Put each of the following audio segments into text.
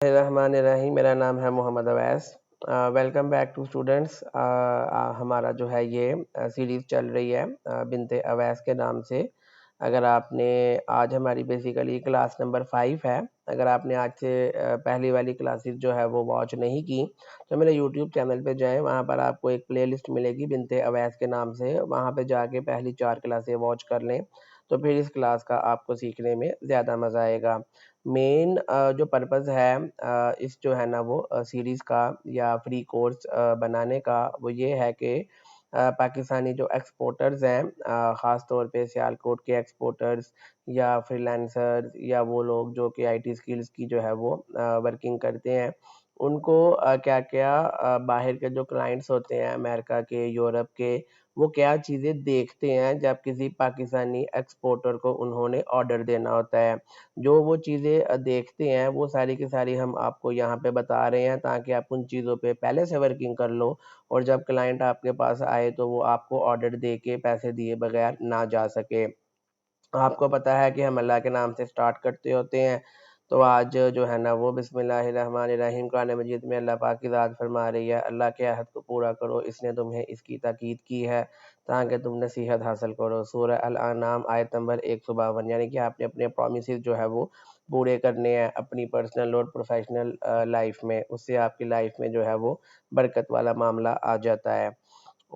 रहमानिर्रहीम। मेरा नाम है Mohammad Awais. Welcome back to students. हमारा जो है ये सीरीज़ चल रही है बिनते अवैस के नाम से। अगर आपने आज हमारी बेसिकली क्लास नंबर 5 है। अगर आपने आज से पहली वाली क्लासेस जो है वो वॉच नहीं की तो मेरे यूट्यूब चैनल पे जाएं, वहाँ पर आपको एक प्लेलिस्ट मिलेगी बिनते अवैस के नाम से। वहाँ पे जाके पहली 4 क्लासें वॉच कर लें तो फिर इस क्लास का आपको सीखने में ज़्यादा मज़ा आएगा। मेन जो पर्पज़ है इस जो है ना वो सीरीज़ का या फ्री कोर्स बनाने का, वो ये है कि पाकिस्तानी जो एक्सपोर्टर्स हैं, ख़ास तौर पे सियालकोट के एक्सपोर्टर्स या फ्रीलांसर्स या वो लोग जो कि आईटी स्किल्स की जो है वो वर्किंग करते हैं, उनको क्या-क्या बाहर के जो क्लाइंट्स होते हैं अमेरिका के, यूरोप के, वो क्या चीज़ें देखते हैं जब किसी पाकिस्तानी एक्सपोर्टर को उन्होंने ऑर्डर देना होता है। जो वो चीज़ें देखते हैं वो सारी की सारी हम आपको यहाँ पे बता रहे हैं ताकि आप उन चीज़ों पे पहले से वर्किंग कर लो और जब क्लाइंट आपके पास आए तो वो आपको ऑर्डर दे के पैसे दिए बगैर ना जा सके। आपको पता है कि हम अल्लाह के नाम से स्टार्ट करते होते हैं। तो आज जो है ना वो बिस्मिल्लाहिर्रहमानिर्रहीम कुरान मजीद में अल्लाह पाक की ज़ात फरमा रही है, अल्लाह के अहद को पूरा करो, इसने तुम्हें इसकी ताकीद की है ताकि तुम नसीहत हासिल करो। सूरह अल अनाम आयत नंबर 152। यानी कि आपने अपने प्रोमिसेस जो है वो पूरे करने हैं अपनी पर्सनल और प्रोफेशनल लाइफ में, उससे आपकी लाइफ में जो है वो बरकत वाला मामला आ जाता है।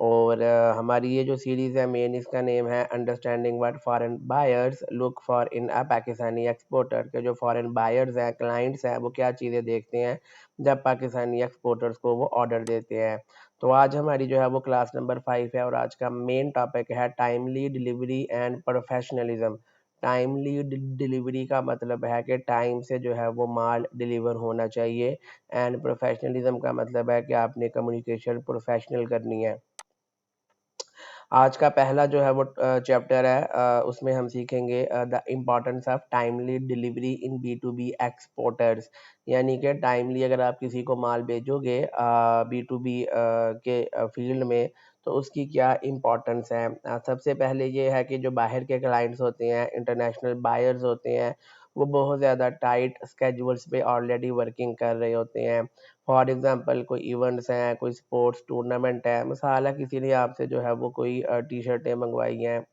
और हमारी ये जो सीरीज़ है मेन इसका नेम है understanding what foreign buyers look for in a Pakistani exporter. के जो फॉरेन बायर्स हैं, क्लाइंट्स हैं, वो क्या चीज़ें देखते हैं जब पाकिस्तानी एक्सपोर्टर्स को वो ऑर्डर देते हैं। तो आज हमारी जो है वो क्लास नंबर 5 है और आज का मेन टॉपिक है timely delivery and professionalism. Timely delivery का मतलब है कि टाइम से जो है वो माल डिलीवर होना चाहिए, एंड प्रोफेशनलिज्म का मतलब है कि आपने कम्युनिकेशन प्रोफेशनल करनी है। आज का पहला जो है वो चैप्टर है, उसमें हम सीखेंगे the importance of timely delivery in B to B exporters. यानी कि टाइमली अगर आप किसी को माल भेजोगे बी टू बी के फील्ड में तो उसकी क्या इम्पोर्टेंस है। सबसे पहले ये है कि जो बाहर के क्लाइंट्स होते हैं, इंटरनेशनल बायर्स होते हैं, वो बहुत ज़्यादा टाइट स्केड्यूल्स पे ऑलरेडी वर्किंग कर रहे होते हैं। फॉर एग्जांपल कोई इवेंट्स हैं, कोई स्पोर्ट्स टूर्नामेंट है, मिसाल है किसी ने आपसे जो है वो कोई टी-शर्टें मंगवाई हैं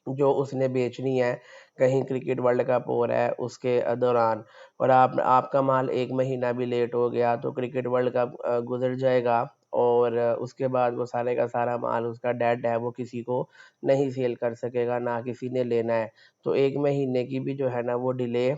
जो उसने बेचनी है, कहीं क्रिकेट वर्ल्ड कप हो रहा है उसके दौरान, और आपका माल 1 महीना भी लेट हो गया तो क्रिकेट वर्ल्ड कप गुज़र जाएगा और उसके बाद वो सारे का सारा माल उसका डेड है, वो किसी को नहीं सेल कर सकेगा, ना किसी ने लेना है। तो 1 महीने की भी जो है ना वो डिले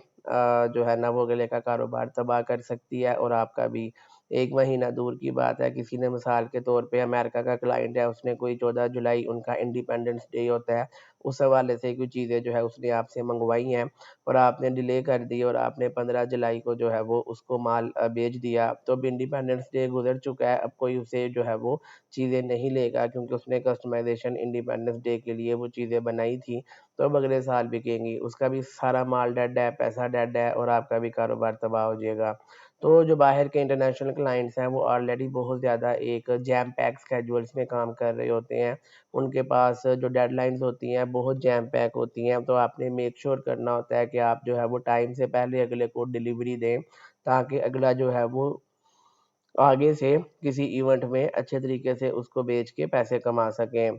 जो है ना वो अगले का कारोबार तबाह कर सकती है और आपका भी। 1 महीना दूर की बात है, किसी ने मिसाल के तौर पे अमेरिका का क्लाइंट है, उसने कोई 14 जुलाई उनका इंडिपेंडेंस डे होता है, उस हवाले से कुछ चीज़ें जो है उसने आपसे मंगवाई हैं और आपने डिले कर दी और आपने 15 जुलाई को जो है वो उसको माल बेच दिया, तो अब इंडिपेंडेंस डे गुजर चुका है, अब कोई उसे जो है वो चीज़ें नहीं लेगा क्योंकि उसने कस्टमाइजेशन इंडिपेंडेंस डे के लिए वो चीज़ें बनाई थी, तो अब अगले साल बिकेंगी। उसका भी सारा माल डेड है, पैसा डेड है और आपका भी कारोबार तबाह हो जाएगा। तो जो बाहर के इंटरनेशनल क्लाइंट्स हैं वो ऑलरेडी बहुत ज़्यादा एक जैम पैक स्केड्यूल्स में काम कर रहे होते हैं। उनके पास जो डेडलाइन्स होती हैं बहुत जैम पैक होती हैं, तो आपने मेक श्योर करना होता है कि आप जो है वो टाइम से पहले अगले को डिलीवरी दें ताकि अगला जो है वो आगे से किसी इवेंट में अच्छे तरीके से उसको बेच के पैसे कमा सकें।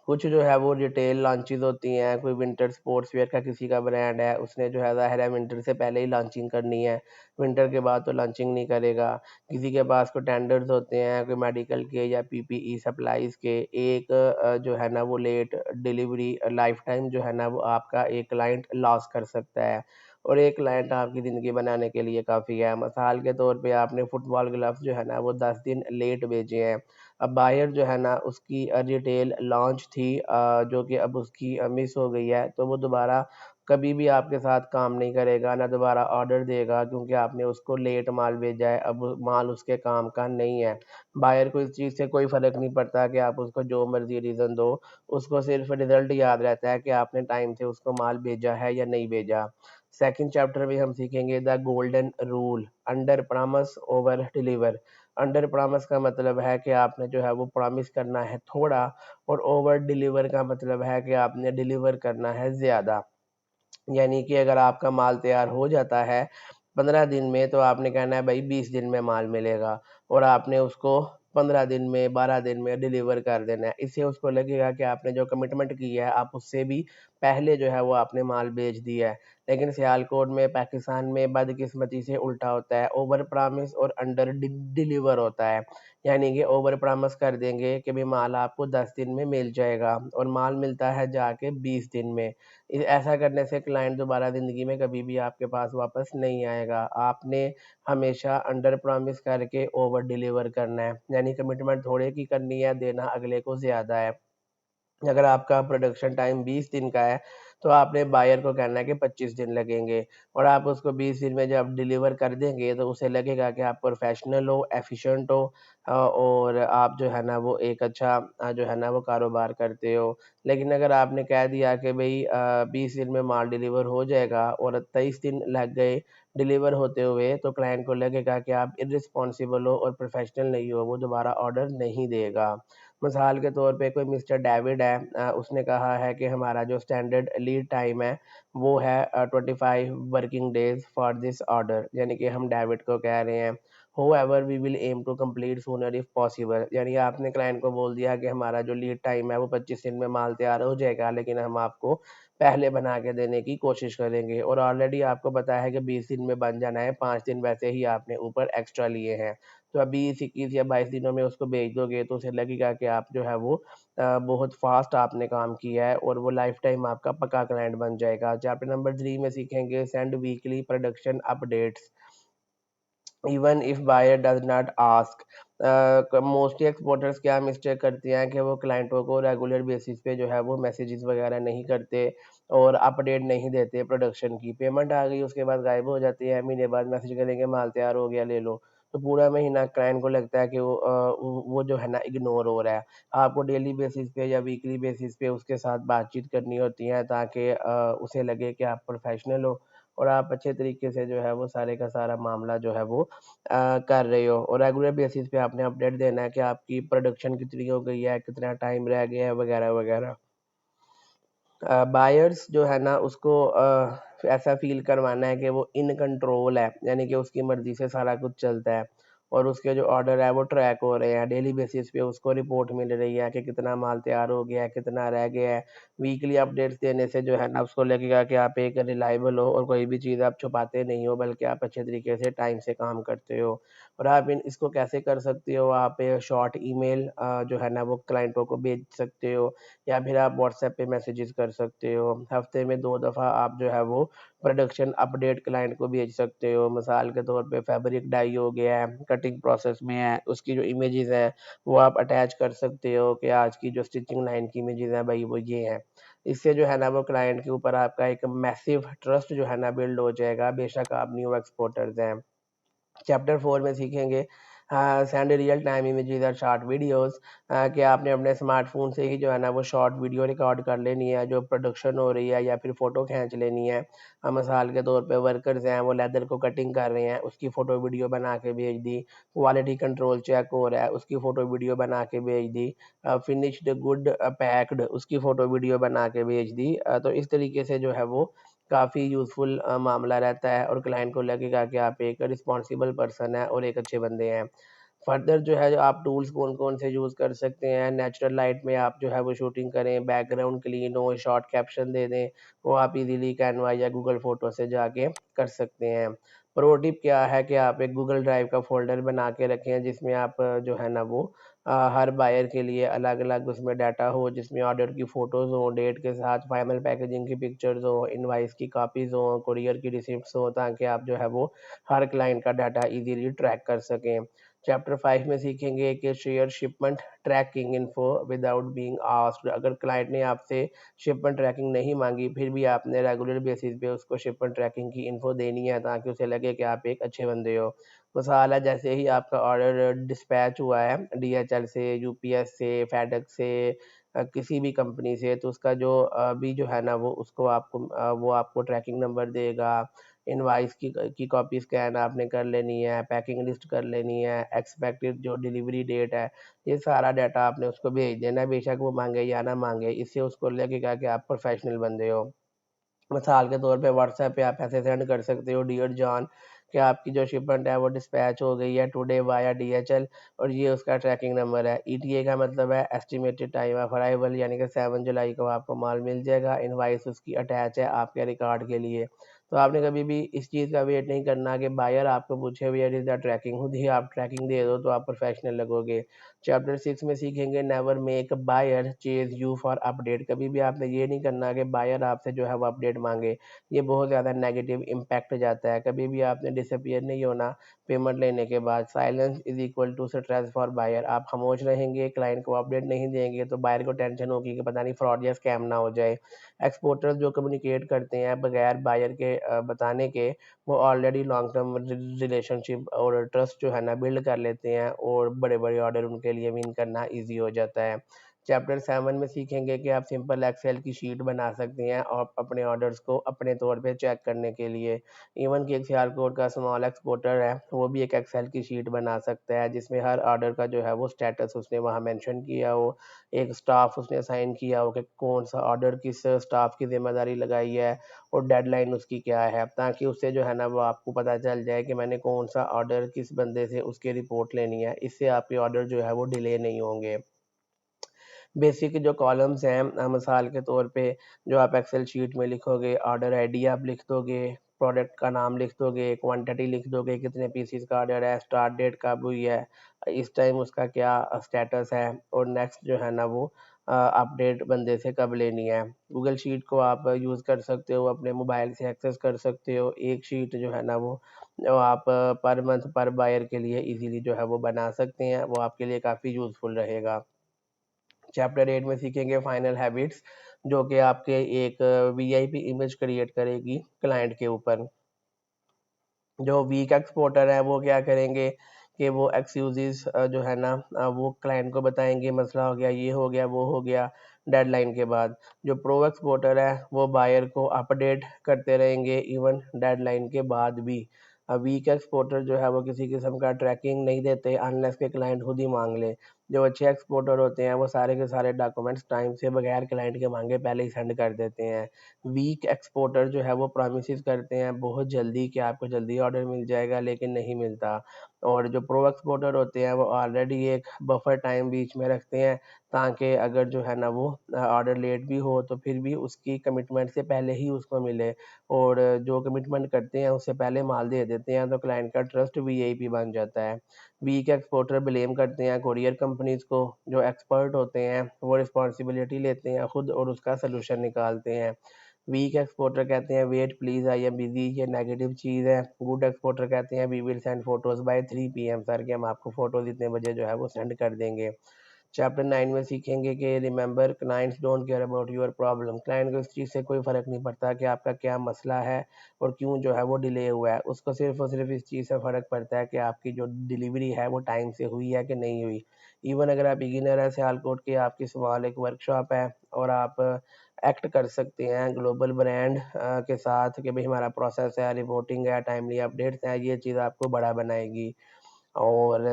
कुछ जो है वो रिटेल लॉन्चेस होती हैं, कोई विंटर स्पोर्ट्स वियर का किसी का ब्रांड है, उसने जो है ज़ाहिर है विंटर से पहले ही लॉन्चिंग करनी है, विंटर के बाद तो लॉन्चिंग नहीं करेगा। किसी के पास कोई टेंडर्स होते हैं, कोई मेडिकल के या पीपीई सप्लाईज़ के, एक जो है ना वो लेट डिलीवरी लाइफ टाइम जो है ना वो आपका एक क्लाइंट लॉस कर सकता है और एक क्लाइंट आपकी ज़िंदगी बनाने के लिए काफ़ी है। मिसाल के तौर पे आपने फुटबॉल ग्लव्स जो है ना वो 10 दिन लेट भेजे हैं, अब बायर जो है ना उसकी रिटेल लॉन्च थी जो कि अब उसकी मिस हो गई है, तो वो दोबारा कभी भी आपके साथ काम नहीं करेगा, ना दोबारा ऑर्डर देगा क्योंकि आपने उसको लेट माल भेजा है, अब वो माल उसके काम का नहीं है। बायर को इस चीज़ से कोई फ़र्क नहीं पड़ता कि आप उसको जो मर्ज़ी रीज़न दो, उसको सिर्फ़ रिज़ल्ट याद रहता है कि आपने टाइम से उसको माल भेजा है या नहीं भेजा। सेकंड चैप्टर में हम सीखेंगे the golden rule, under promise over deliver. Under promise का मतलब है कि आपने जो है वो प्रॉमिस करना है थोड़ा और ओवर डिलीवर का मतलब है कि आपने डिलीवर करना है ज़्यादा। यानी कि अगर आपका माल तैयार हो जाता है 15 दिन में, तो आपने कहना है भाई 20 दिन में माल मिलेगा, और आपने उसको 15 दिन में 12 दिन में डिलीवर कर देना है। इससे उसको लगेगा कि आपने जो कमिटमेंट की है आप उससे भी पहले जो है वो आपने माल बेच दिया है। लेकिन सियालकोट में, पाकिस्तान में बदकिस्मती से उल्टा होता है, ओवर प्रॉमिस और अंडर डिलीवर होता है। यानी कि ओवर प्रॉमिस कर देंगे कि भाई माल आपको 10 दिन में मिल जाएगा, और माल मिलता है जाके 20 दिन में। ऐसा करने से क्लाइंट दोबारा ज़िंदगी में कभी भी आपके पास वापस नहीं आएगा। आपने हमेशा अंडर प्रॉमिस करके ओवर डिलीवर करना है, यानी कमिटमेंट थोड़े की करनी है, देना अगले को ज़्यादा है। अगर आपका प्रोडक्शन टाइम 20 दिन का है, तो आपने बायर को कहना है कि 25 दिन लगेंगे, और आप उसको 20 दिन में जब डिलीवर कर देंगे तो उसे लगेगा कि आप प्रोफेशनल हो, एफिशिएंट हो, और आप जो है ना वो एक अच्छा जो है ना वो कारोबार करते हो। लेकिन अगर आपने कह दिया कि भाई 20 दिन में माल डिलीवर हो जाएगा और 23 दिन लग गए डिलीवर होते हुए, तो क्लाइंट को लगेगा कि आप इर्रिस्पॉन्सिबल हो और प्रोफेशनल नहीं हो, वो दोबारा ऑर्डर नहीं देगा। मिसाल के तौर पे कोई मिस्टर डेविड है, उसने कहा है कि हमारा जो स्टैंडर्ड लीड टाइम है वो है 25 working days for this order, यानी कि हम डेविड को कह रहे हैं however we will aim to complete sooner if possible. यानी आपने क्लाइंट को बोल दिया कि हमारा जो लीड टाइम है वो 25 दिन में माल तैयार हो जाएगा, लेकिन हम आपको पहले बना के देने की कोशिश करेंगे, और ऑलरेडी आपको पता है कि 20 दिन में बन जाना है, 5 दिन वैसे ही आपने ऊपर एक्स्ट्रा लिए हैं। तो अभी 21 या 22 दिनों में उसको भेज दोगे तो उसे लगेगा कि आप जो है वो बहुत फास्ट आपने काम किया है, और वो लाइफ टाइम आपका पक्का क्लाइंट बन जाएगा। चैप्टर नंबर 3 में सीखेंगे send weekly production updates even if buyer does not ask. Mostly exporters क्या मिस्टेक करते हैं कि वो क्लाइंटों को रेगुलर बेसिस पे जो है वो मैसेजेस वगैरह नहीं करते और अपडेट नहीं देते प्रोडक्शन की। पेमेंट आ गई उसके बाद गायब हो जाती है, महीने बाद मैसेज करेंगे माल तैयार हो गया ले लो, तो पूरा महीना क्लाइंट को लगता है कि वो जो है ना इग्नोर हो रहा है। आपको डेली बेसिस पे या वीकली बेसिस पे उसके साथ बातचीत करनी होती है, ताकि उसे लगे कि आप प्रोफेशनल हो और आप अच्छे तरीके से जो है वो सारे का सारा मामला जो है वो कर रहे हो, और रेगुलर बेसिस पे आपने अपडेट देना है कि आपकी प्रोडक्शन कितनी हो गई है, कितना टाइम रह गया है, वगैरह वगैरह। बायर्स जो है ना उसको ऐसा फील करवाना है कि वो इन कंट्रोल है, यानी कि उसकी मर्जी से सारा कुछ चलता है, और उसके जो ऑर्डर है वो ट्रैक हो रहे हैं डेली बेसिस पे, उसको रिपोर्ट मिल रही है कि कितना माल तैयार हो गया है, कितना रह गया है। वीकली अपडेट्स देने से जो है ना उसको लगेगा कि आप एक रिलायबल हो और कोई भी चीज़ आप छुपाते नहीं हो, बल्कि आप अच्छे तरीके से टाइम से काम करते हो। और आप इसको कैसे कर सकते हो, आप शॉर्ट ईमेल जो है ना वो क्लाइंटों को भेज सकते हो, या फिर आप व्हाट्सएप पे मैसेजेस कर सकते हो। हफ्ते में 2 दफ़ा आप जो है वो प्रोडक्शन अपडेट क्लाइंट को भेज सकते हो। मिसाल के तौर पे फैब्रिक डाई हो गया है, कटिंग प्रोसेस में है, उसकी जो इमेजेस हैं वो आप अटैच कर सकते हो कि आज की जो स्टिचिंग लाइन की इमेजेस हैं भाई वो ये हैं। इससे जो है ना वो क्लाइंट के ऊपर आपका एक मैसिव ट्रस्ट जो है ना बिल्ड हो जाएगा, बेशक आप न्यू एक्सपोर्टर्स हैं। चैप्टर 4 में सीखेंगे सेंड रियल टाइम इमेजेस और शॉर्ट वीडियोस, कि आपने अपने स्मार्टफोन से ही जो है ना वो शॉर्ट वीडियो रिकॉर्ड कर लेनी है जो प्रोडक्शन हो रही है, या फिर फ़ोटो खींच लेनी है। मिसाल के तौर पे वर्कर्स हैं वो लेदर को कटिंग कर रहे हैं, उसकी फ़ोटो वीडियो बना के भेज दी। क्वालिटी कंट्रोल चेक हो रहा है, उसकी फ़ोटो वीडियो बना के भेज दी। फिनिश्ड गुड पैक्ड, उसकी फ़ोटो वीडियो बना के भेज दी। तो इस तरीके से जो है वो काफ़ी यूज़फुल मामला रहता है, और क्लाइंट को लगेगा कि आप एक रिस्पॉन्सिबल पर्सन हैं और एक अच्छे बंदे हैं। फर्दर जो है आप टूल्स कौन-कौन से यूज़ कर सकते हैं, नेचुरल लाइट में आप जो है वो शूटिंग करें, बैकग्राउंड क्लीन हो, शॉर्ट कैप्शन दे दें, वो आप इज़िली कैनवा या गूगल फ़ोटो से जाके कर सकते हैं। प्रो टिप क्या है कि आप एक गूगल ड्राइव का फ़ोल्डर बना के रखें, जिसमें आप जो है ना वो हर बायर के लिए अलग-अलग उसमें डाटा हो, जिसमें ऑर्डर की फ़ोटोज़ हों, डेट के साथ फाइनल पैकेजिंग की पिक्चर्स हों, इनवॉइस की कॉपीज़ हों, कुरियर की रिसिप्ट्स हों, ताकि आप जो है वो हर क्लाइंट का डाटा इज़िली ट्रैक कर सकें। चैप्टर 5 में सीखेंगे कि share shipment tracking info without being asked. अगर क्लाइंट ने आपसे शिपमेंट ट्रैकिंग नहीं मांगी, फिर भी आपने रेगुलर बेसिस पे उसको शिपमेंट ट्रैकिंग की इन्फो देनी है, ताकि उसे लगे कि आप एक अच्छे बंदे हो। मिसाल है, जैसे ही आपका ऑर्डर डिस्पैच हुआ है डीएचएल से, यूपीएस से, फेडेक्स से, किसी भी कंपनी से, तो उसका जो भी जो है ना वो उसको आपको वो आपको ट्रैकिंग नंबर देगा। इनवॉइस की कॉपी स्कैन आपने कर लेनी है, पैकिंग लिस्ट कर लेनी है, एक्सपेक्टेड जो डिलीवरी डेट है, ये सारा डाटा आपने उसको भेज देना है, बेशक वो मांगे या ना मांगे। इससे उसको लगेगा कि आप प्रोफेशनल बंदे हो। मिसाल के तौर पे व्हाट्सएप पे आप ऐसे सेंड कर सकते हो, डियर जॉन, कि आपकी जो शिपमेंट है वो डिस्पैच हो गई है टुडे वाया DHL, और ये उसका ट्रैकिंग नंबर है। ETA का मतलब है एस्टिमेटेड टाइम ऑफ अराइवल, यानी कि 7 जुलाई को आपको माल मिल जाएगा। इनवाइस उसकी अटैच है आपके रिकॉर्ड के लिए। तो आपने कभी भी इस चीज़ का वेट नहीं करना कि बायर आपको पूछे वेयर इज़ द ट्रैकिंग, खुद ही आप ट्रैकिंग दे दो तो आप प्रोफेशनल लगोगे। चैप्टर 6 में सीखेंगे never make buyer chase you for update. कभी भी आपने ये नहीं करना कि बायर आपसे जो है वो अपडेट मांगे, ये बहुत ज़्यादा नेगेटिव इम्पैक्ट जाता है। कभी भी आपने डिसअपियर नहीं होना पेमेंट लेने के बाद। Silence is equal to stress for buyer. आप खामोश रहेंगे, क्लाइंट को अपडेट नहीं देंगे तो बायर को टेंशन होगी कि पता नहीं फ्रॉड या स्कैम ना हो जाए। एक्सपोर्टर्स जो कम्युनिकेट करते हैं बगैर बायर के बताने के, वो ऑलरेडी लॉन्ग टर्म रिलेशनशिप और ट्रस्ट जो है ना बिल्ड कर लेते हैं, और बड़े बड़े ऑर्डर उनके लिए विन करना ईजी हो जाता है। चैप्टर 7 में सीखेंगे कि आप सिंपल एक्सेल की शीट बना सकते हैं और अपने ऑर्डर्स को अपने तौर पे चेक करने के लिए। इवन कि एक सियालकोट का स्मॉल एक्सपोर्टर है, वो भी एक एक्सेल की शीट बना सकता है जिसमें हर ऑर्डर का जो है वो स्टेटस उसने वहाँ मेंशन किया हो, एक स्टाफ उसने असाइन किया हो कि कौन सा ऑर्डर किस स्टाफ की जिम्मेदारी लगाई है, और डेडलाइन उसकी क्या है, ताकि उससे जो है ना वो आपको पता चल जाए कि मैंने कौन सा ऑर्डर किस बंदे से उसकी रिपोर्ट लेनी है। इससे आपके ऑर्डर जो है वो डिले नहीं होंगे। बेसिक जो कॉलम्स हैं, मिसाल के तौर पे जो आप एक्सेल शीट में लिखोगे, ऑर्डर आईडी आप लिख दोगे, प्रोडक्ट का नाम लिख दोगे, क्वांटिटी लिख दोगे, कितने पीसीस का ऑर्डर है, स्टार्ट डेट कब हुई है, इस टाइम उसका क्या स्टेटस है, और नेक्स्ट जो है ना वो अपडेट बंदे से कब लेनी है। गूगल शीट को आप यूज़ कर सकते हो, अपने मोबाइल से एक्सेस कर सकते हो। एक शीट जो है ना वो जो आप पर मंथ पर बायर के लिए इजीली जो है वो बना सकते हैं, वो आपके लिए काफ़ी यूज़फुल रहेगा। चैप्टर 8 में सीखेंगे फाइनल हैबिट्स, जो कि आपके एक वीआईपी इमेज क्रिएट करेगी क्लाइंट के ऊपर। जो वीक एक्सपोर्टर है वो क्या करेंगे कि वो एक्सक्यूजेस जो है ना वो क्लाइंट को बताएंगे, मसला हो गया, ये हो गया, वो हो गया, डेडलाइन के बाद। जो प्रो एक्सपोर्टर है वो बायर को अपडेट करते रहेंगे इवन डेडलाइन के बाद भी। वीक एक्सपोर्टर जो है वो किसी किस्म का ट्रैकिंग नहीं देते अनलेस के क्लाइंट खुद ही मांग ले। जो अच्छे एक्सपोर्टर होते हैं वो सारे के सारे डॉक्यूमेंट्स टाइम से बगैर क्लाइंट के मांगे पहले ही सेंड कर देते हैं। वीक एक्सपोर्टर जो है वो प्रॉमिसेस करते हैं बहुत जल्दी कि आपको जल्दी ऑर्डर मिल जाएगा, लेकिन नहीं मिलता। और जो प्रो एक्सपोर्टर होते हैं वो ऑलरेडी एक बफर टाइम बीच में रखते हैं, ताकि अगर जो है ना वो ऑर्डर लेट भी हो तो फिर भी उसकी कमिटमेंट से पहले ही उसको मिले, और जो कमिटमेंट करते हैं उससे पहले माल दे देते हैं, तो क्लाइंट का ट्रस्ट वीआईपी बन जाता है। वीक एक्सपोर्टर ब्लेम करते हैं कुरियर कंपनीज को। जो एक्सपर्ट होते हैं वो रिस्पॉन्सिबिलिटी लेते हैं खुद और उसका सलूशन निकालते हैं। वीक एक्सपोर्टर कहते हैं wait please I am busy, ये नेगेटिव चीज़ है। गुड एक्सपोर्टर कहते हैं we will send photos by 3 PM sir, कि हम आपको फोटोज इतने बजे जो है वो सेंड कर देंगे। चैप्टर 9 में सीखेंगे कि remember clients don't care about your problem. Client को इस चीज़ से कोई फ़र्क नहीं पड़ता कि आपका क्या मसला है और क्यों जो है वो डिले हुआ है। उसको सिर्फ और सिर्फ इस चीज़ से फ़र्क पड़ता है कि आपकी जो डिलीवरी है वो टाइम से हुई है कि नहीं हुई। इवन अगर आप बिगिनर है, सियालकोट की आपकी स्मॉल एक वर्कशॉप है और आप एक्ट कर सकते हैं ग्लोबल ब्रांड के साथ कि भाई हमारा प्रोसेस है, रिपोर्टिंग है, टाइमली अपडेट्स हैं, ये चीज़ आपको बड़ा बनाएगी। और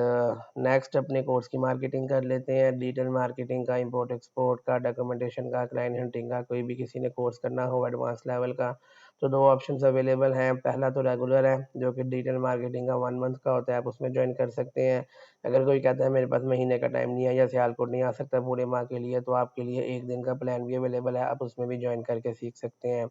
नेक्स्ट अपने कोर्स की मार्केटिंग कर लेते हैं। डिजिटल मार्केटिंग का, इंपोर्ट एक्सपोर्ट का, डॉक्यूमेंटेशन का, क्लाइंट हंटिंग का, कोई भी किसी ने कोर्स करना हो एडवांस लेवल का, तो दो ऑप्शंस अवेलेबल हैं। पहला तो रेगुलर है जो कि डिजिटल मार्केटिंग का 1 मंथ का होता है, आप उसमें ज्वाइन कर सकते हैं। अगर कोई कहता है मेरे पास महीने का टाइम नहीं है या सियालकोट नहीं आ सकता पूरे माह के लिए, तो आपके लिए 1 दिन का प्लान भी अवेलेबल है, आप उसमें भी ज्वाइन करके सीख सकते हैं।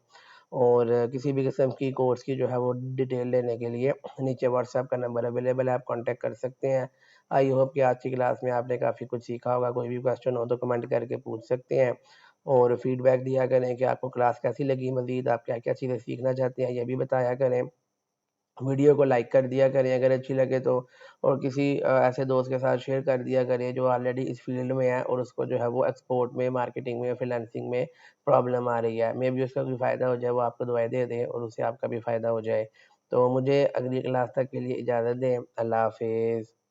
और किसी भी किस्म की कोर्स की जो है वो डिटेल लेने के लिए नीचे व्हाट्सएप का नंबर अवेलेबल है, आप कांटेक्ट कर सकते हैं। आई होप कि आज की क्लास में आपने काफ़ी कुछ सीखा होगा। कोई भी क्वेश्चन हो तो कमेंट करके पूछ सकते हैं, और फीडबैक दिया करें कि आपको क्लास कैसी लगी, मज़ीद आप क्या क्या चीज़ें सीखना चाहते हैं ये भी बताया करें। वीडियो को लाइक कर दिया करें अगर अच्छी लगे तो, और किसी ऐसे दोस्त के साथ शेयर कर दिया करें जो ऑलरेडी इस फील्ड में है और उसको जो है वो एक्सपोर्ट में, मार्केटिंग में, फ्रीलांसिंग में प्रॉब्लम आ रही है। मे बी उसका कोई फ़ायदा हो जाए, वो आपको दुआएं दे दे और उससे आपका भी फ़ायदा हो जाए। तो मुझे अगली क्लास तक के लिए इजाज़त दें। अल्लाह हाफिज़।